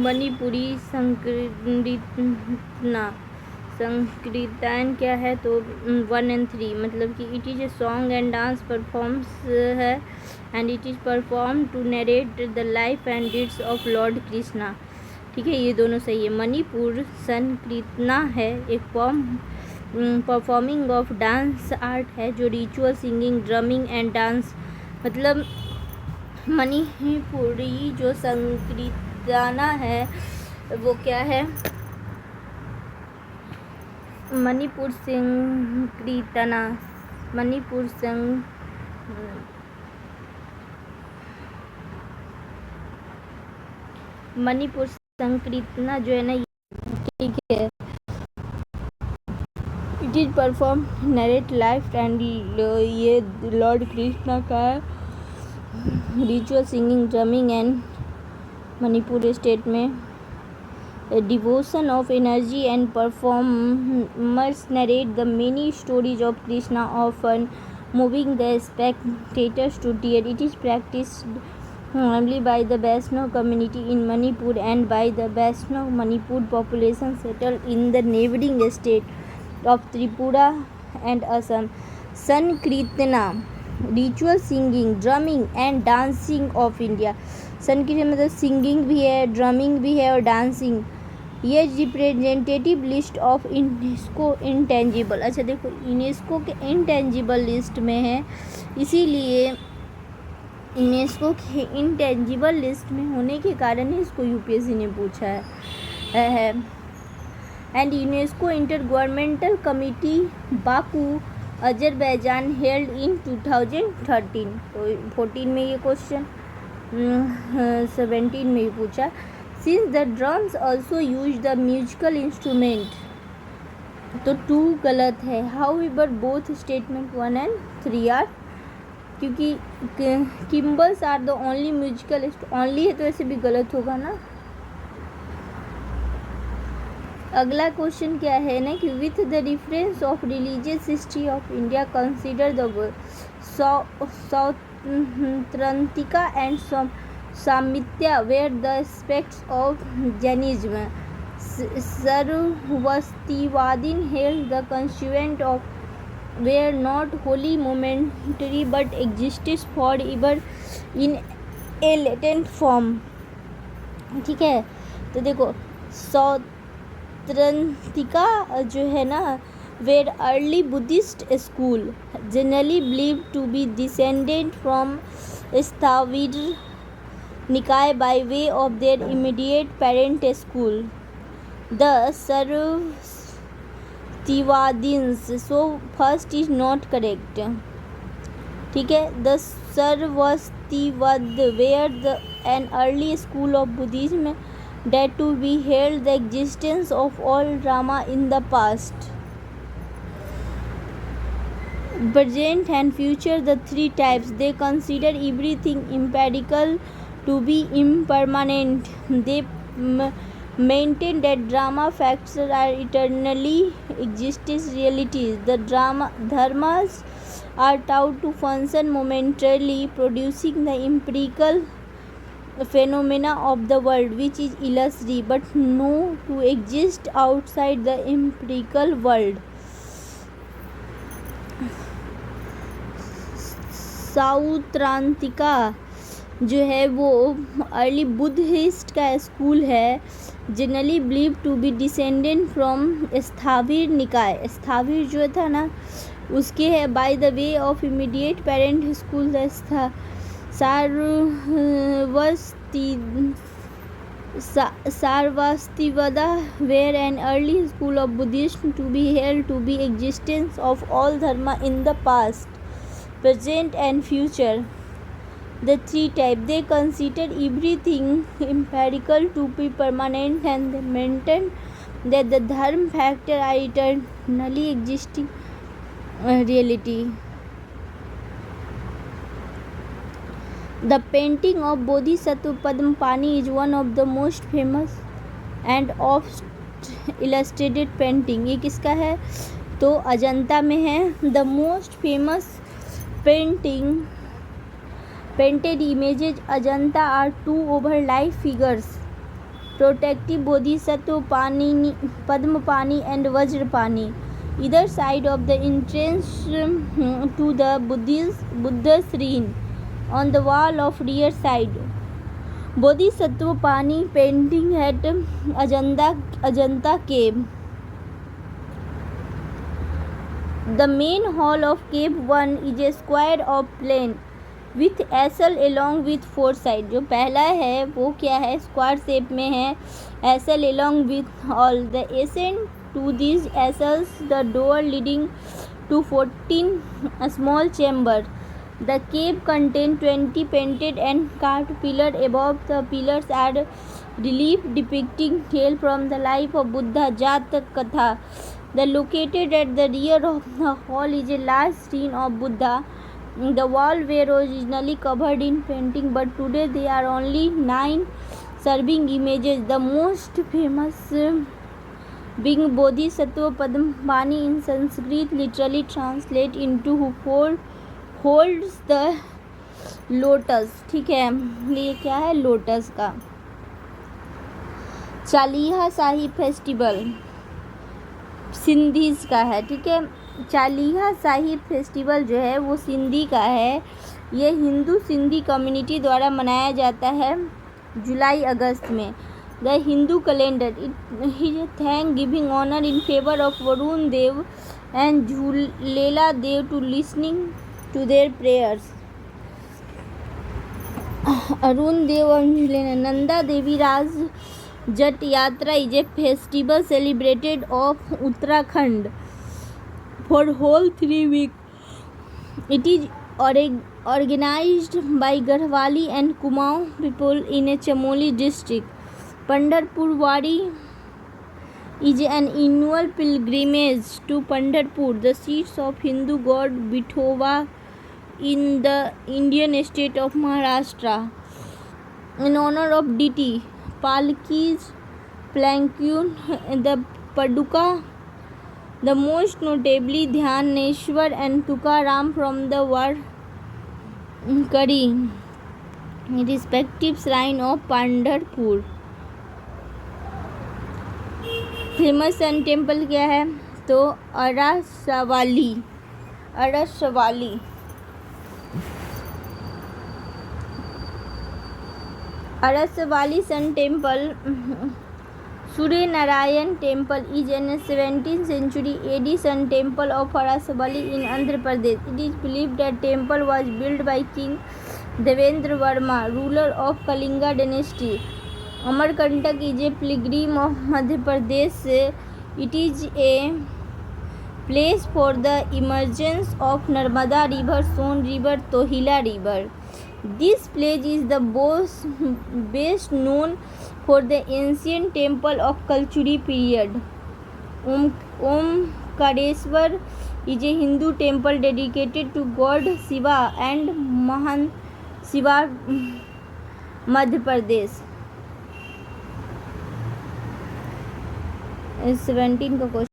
मणिपुरी संकीर्तन क्या है? तो 1 and 3, मतलब कि it is a song and dance performs है, and it is perform to narrate the life and deeds of lord Krishna. ठीक है, ये दोनों सही है। मणिपुर संकीर्तना है एक परफॉर्मिंग ऑफ डांस आर्ट है, जो ritual singing drumming and dance, मतलब मणिपुरी जो संकीर्तना है वो क्या है? मणिपुर संकीर्तना, मणिपुर संकीर्तना जो है ना, ठीक है, it is perform narrate life and ये लॉर्ड कृष्णा का ritual singing drumming and Manipur state में devotion of energy and performers narrate the many stories of Krishna often moving the spectators to tear. It is practised only by the Vaishnav community in Manipur and by the Vaishnav Manipur population settled in the neighboring state of Tripura and Assam. Sankirtana, ritual singing, drumming and dancing of India. संकीर्तन मतलब singing भी है, drumming भी है और dancing. ये representative list of UNESCO intangible, अच्छा देखो यूनेस्को के इंटेंजिबल लिस्ट में है, इसीलिए यूनेस्को के इंटेंजिबल लिस्ट में होने के कारण ही इसको यूपीएससी ने पूछा है। And UNESCO inter governmental committee Baku Azerbaijan held in 2013, तो 14 में ये क्वेश्चन, 17 में ही पूछा। Since the drums also use the musical instrument, तो 2 गलत है। However both statement 1 and 3 are, क्योंकि cymbals are the only musical, only है तो ऐसे भी गलत होगा ना। अगला क्वेश्चन क्या है ना कि with the difference of religious history of India consider the Sautrantika and Sammitiya where the aspects of Jainism. Sarvastivadin held the constituent of were not wholly momentary but existed forever in a latent form। ठीक है, तो देखो सौत्रांतिका जो है ना, were early Buddhist school generally believed to be descended from Sthavir Nikaya by way of their immediate parent school, the Sarvastivadins, so first is not correct। ठीक है, the Sarvastivad were an early school of Buddhism that to be held the existence of all drama in the past, present and future, the 3 types। They consider everything empirical to be impermanent। They maintain that drama facts are eternally existing realities। The dharmas are taught to function momentarily, producing the empirical phenomena of the world which is illusory but know to exist outside the empirical world। सौत्रांतिका जो है वो early Buddhist का school है, generally believe to be descendant from Sthavira Nikaya, Sthavira जो था ना उसके है, by the way of immediate parent school Sarvastivada where an early school of Buddhism to be held to be existence of all dharma in the past, present and future, the 3 types। They consider everything empirical to be permanent and they maintain that the dharma factor are eternally existing reality। The painting of Bodhisattva Padmapani is one of the most famous and oft illustrated painting। ये किसका है? तो अजंता में है। The most famous painted images Ajanta are two over life figures protective Bodhisattva Padmapani and Vajrapani either side of the entrance to the Buddha shrine on the wall of rear side. Bodhisattva Pani painting at Ajanta cave. The main hall of cave 1 is a square of plain with acyl along with four side. जो पहला है वो क्या है, square shape में है, acyl along with all the ascent to these essels the door leading to 14 small chamber. The cave contains 20 painted and carved pillars. Above the pillars are relief depicting tale from the life of Buddha, Jatak Katha. The located at the rear of the hall is a large screen of Buddha. The walls were originally covered in painting, but today there are only 9 serving images. The most famous being Bodhisattva Padmapani in Sanskrit, literally translate into who holds the lotus. ठीक है, ये क्या है, lotus का. Chaliha Sahib festival Sindhis का है. ठीक है, चालिहा साहिब फेस्टिवल जो है वो सिंधी का है. ये हिंदू सिंधी कम्युनिटी द्वारा मनाया जाता है जुलाई अगस्त में. The Hindu calendar it is thank giving honour in favour of Varun Dev and Jhulelal Dev to listening to their prayers. Arun Dev और Jhulelal. Nanda Devi Raj Jat Yatra is a festival celebrated of Uttarakhand for whole 3 weeks. It is organized by Garhwali and Kumaon people in a Chamoli district. Pandharpur Wari is an annual pilgrimage to Pandharpur, the seat of Hindu god Vithoba in the Indian state of Maharashtra. In honor of deity, Palkis, Plankun, the Paduka, the most notably Dhyaneshwar and Tukaram from the Warkari respective shrine of Pandharpur. Famous sun temple क्या है, तो Arasavalli sun temple. Surya Narayan Temple is a 17th century AD Sun temple of Arasvali in Andhra Pradesh. It is believed that temple was built by King Devendra Verma, ruler of Kalinga dynasty. Amarkantak is a pilgrim of Madhya Pradesh. It is a place for the emergence of Narmada River, Son River, Tohila River. This place is the best known for the ancient temple of Kalchuri period. Omkareshwar is a Hindu temple dedicated to God Shiva and Mahan Shiva, Madhya Pradesh. 17 का question.